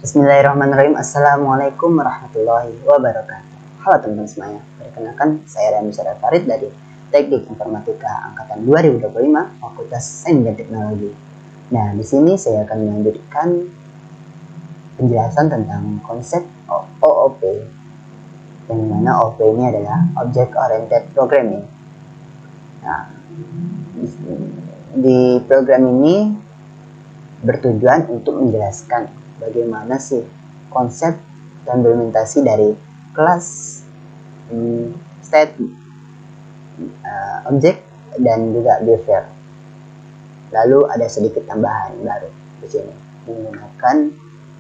Bismillahirrahmanirrahim. Assalamualaikum warahmatullahi wabarakatuh. Halo teman-teman semuanya. Perkenalkan, saya Rami Syarif Farid dari Teknik Informatika Angkatan 2025 Fakultas Sains dan Teknologi. Nah, di sini saya akan melanjutkan penjelasan tentang konsep OOP, yang mana OOP ini adalah Object Oriented Programming. Nah, di program ini bertujuan untuk menjelaskan bagaimana sih konsep dan implementasi dari kelas, state, objek, dan juga behavior. Lalu ada sedikit tambahan baru di sini menggunakan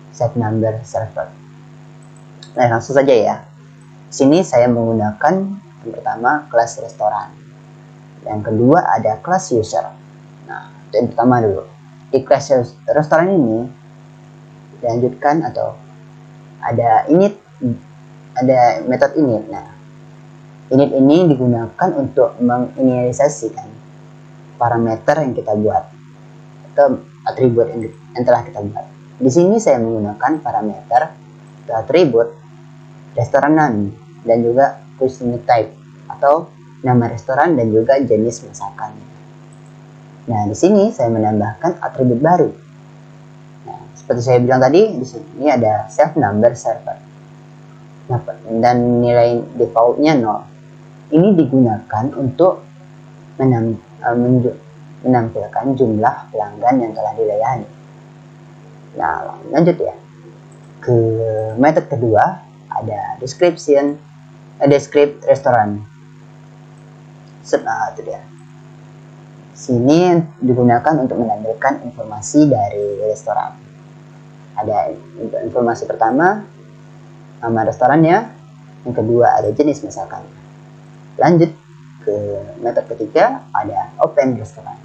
set number server. Nah, langsung saja ya. Di sini saya menggunakan yang pertama kelas restoran, yang kedua ada kelas user. Nah, itu yang pertama dulu. Di kelas restoran ini dilanjutkan atau ada init, ada metode init. Nah, init ini digunakan untuk menginisialisasikan parameter yang kita buat atau atribut yang telah kita buat. Di sini saya menggunakan parameter atau atribut restoranan dan juga cuisine type atau nama restoran dan juga jenis masakannya. Nah, di sini saya menambahkan atribut baru. Nah, seperti saya bilang tadi, di sini ada self number server. Nah, dan nilai defaultnya 0. Ini digunakan untuk menampilkan jumlah pelanggan yang telah dilayani. Nah, lanjut ya. Ke metode kedua ada description, descript restoran. Nah, itu dia. Sini digunakan untuk menampilkan informasi dari restoran. Ada informasi pertama, nama restorannya, yang kedua ada jenis masakan. Lanjut ke metode ketiga, ada open restoran.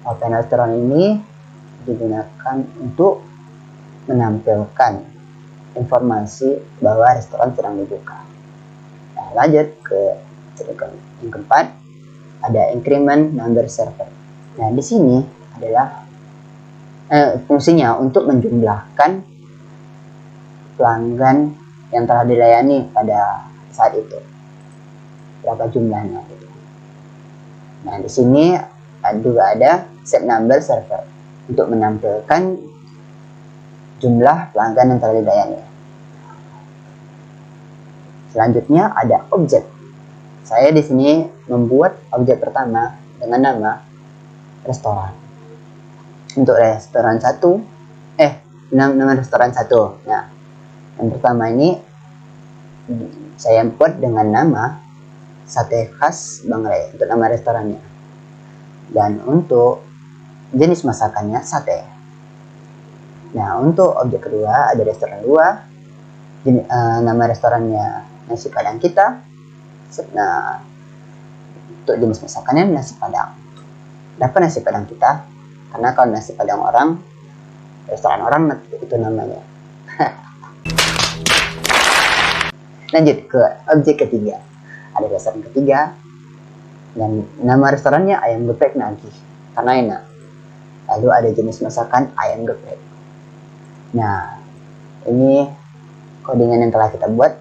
Open restoran ini digunakan untuk menampilkan informasi bahwa restoran sedang dibuka. Nah, lanjut ke yang keempat, ada increment number server. Nah, di sini adalah fungsinya untuk menjumlahkan pelanggan yang telah dilayani pada saat itu. Berapa jumlahnya gitu. Nah, di sini juga ada set number server untuk menampilkan jumlah pelanggan yang telah dilayani. Selanjutnya ada objek. Saya di sini membuat objek pertama dengan nama restoran. Untuk restoran 1, nama restoran 1. Nah, yang pertama ini saya buat dengan nama sate khas Bang Ray untuk nama restorannya. Dan untuk jenis masakannya sate. Nah, untuk objek kedua ada restoran 2. Nama restorannya nasi padang kita. Nah, untuk jenis masakannya nasi padang. Kenapa nasi padang kita? Karena kalau nasi padang orang, restoran orang itu namanya. Lanjut ke objek ketiga. Ada restoran ketiga dan nama restorannya ayam geprek nagih karena enak. Lalu ada jenis masakan ayam geprek. Nah, ini codingan yang telah kita buat.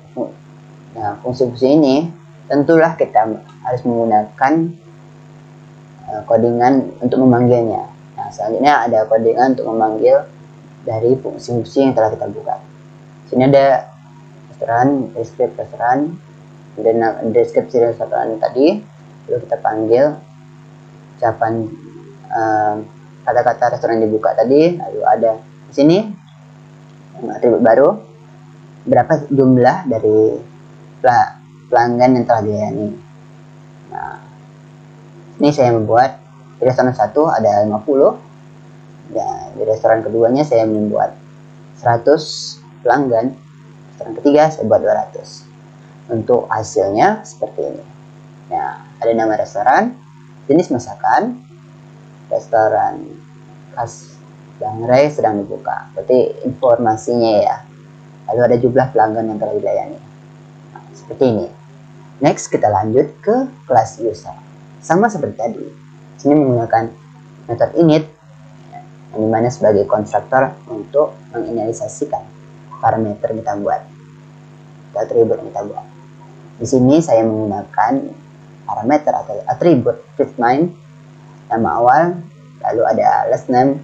Nah, fungsi-fungsi ini tentulah kita harus menggunakan codingan untuk memanggilnya. Nah, selanjutnya ada codingan untuk memanggil dari fungsi-fungsi yang telah kita buat. Sini ada restoran, descript restoran, dan deskripsi restoran tadi. Lalu kita panggil ucapan kata-kata restoran dibuka tadi. Lalu ada di sini atribut baru, berapa jumlah dari pelanggan yang telah dilayani. Nah, ini saya membuat di restoran 1 ada 50. Dan di restoran keduanya saya membuat 100 pelanggan. Restoran ketiga saya buat 200. Untuk hasilnya seperti ini. Nah, ada nama restoran, jenis masakan, restoran khas Bang Ray sedang dibuka. Berarti informasinya ya. Lalu ada jumlah pelanggan yang telah dilayani. Nah, seperti ini. Next kita lanjut ke kelas user. Sama seperti tadi. Sini menggunakan metode init yang dimana sebagai konstruktor untuk menginisialisasikan parameter kita buat, atribut yang kita buat. Di sini saya menggunakan parameter atau atribut first name, nama awal, lalu ada last name,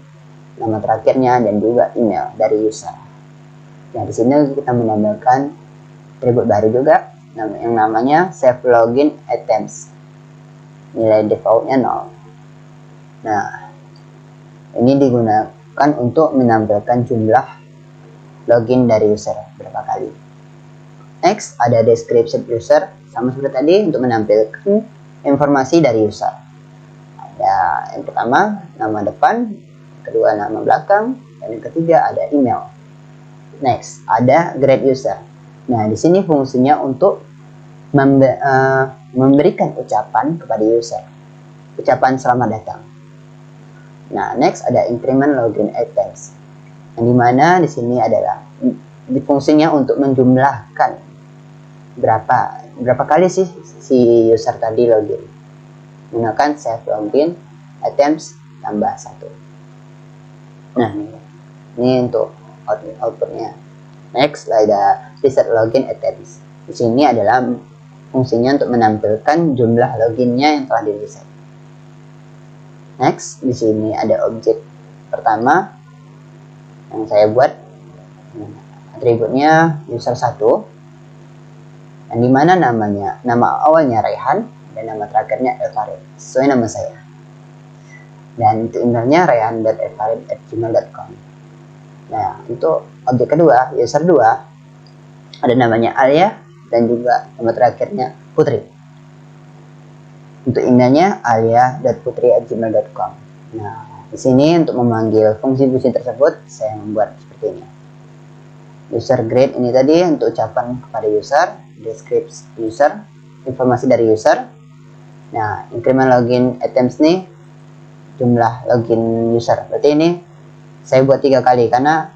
nama terakhirnya, dan juga email dari user. Nah, di sini kita menambahkan atribut baru juga yang namanya save login items. Nilai defaultnya 0. Nah, ini digunakan untuk menampilkan jumlah login dari user berapa kali. Next, ada description user, sama seperti tadi, untuk menampilkan informasi dari user. Ada yang pertama nama depan, kedua nama belakang, dan yang ketiga ada email. Next, ada grade user. Nah, di sini fungsinya untuk memberikan ucapan kepada user, ucapan selamat datang. Nah, next ada increment login items, yang dimana di sini adalah fungsinya untuk menjumlahkan berapa kali sih si user tadi login. Gunakan save login items tambah 1. Nah, ini untuk outputnya. Next ada reset login items. Di sini adalah fungsinya untuk menampilkan jumlah loginnya yang telah di reset. Next, di sini ada objek pertama yang saya buat, atributnya user 1, yang dimana nama awalnya Raihan dan nama terakhirnya Elfarid, sesuai nama saya. Dan untuk emailnya raihan.elfarid@gmail.com. Nah, untuk objek kedua, user 2, ada namanya Alia dan juga nama terakhirnya Putri. Untuk emailnya alia.putri@gmail.com. Nah, di sini untuk memanggil fungsi-fungsi tersebut saya membuat seperti ini. User grade ini tadi untuk ucapan kepada user, description user, informasi dari user. Nah, increment login items nih jumlah login user. Berarti ini saya buat 3 kali karena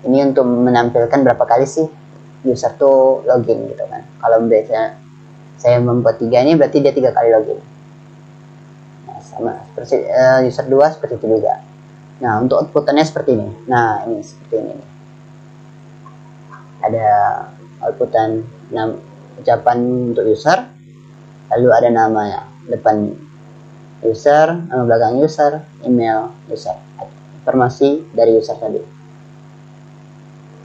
ini untuk menampilkan berapa kali sih user tuh login gitu kan. Kalau biasanya saya membuat 3 ini berarti dia 3 kali login. Nah, sama seperti user 2 seperti itu juga. Nah, untuk outputannya seperti ini. Nah, ini seperti ini. Ada outputan ucapan untuk user, lalu ada namanya depan user, nama belakang user, email user, informasi dari user tadi.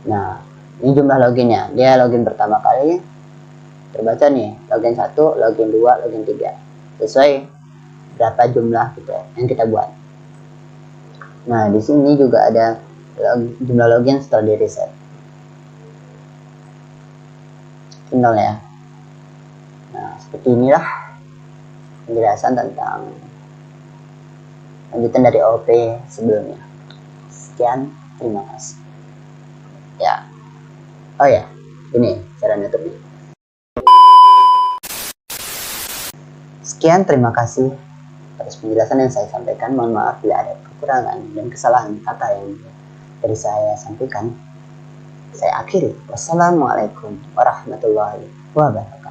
Nah, ini jumlah loginnya. Dia login pertama kali, terbaca nih, login 1, login 2, login 3. Sesuai berapa jumlah yang kita buat. Nah, di sini juga ada jumlah login setelah di reset. 0 ya. Nah, seperti inilah penjelasan tentang lanjutan dari OP sebelumnya. Sekian, terima kasih. Ya. Oh ya, ini cara nutupnya. Sekian, terima kasih atas penjelasan yang saya sampaikan. Mohon maaf bila ada kekurangan dan kesalahan kata yang tadi saya sampaikan. Saya akhiri. Wassalamualaikum warahmatullahi wabarakatuh.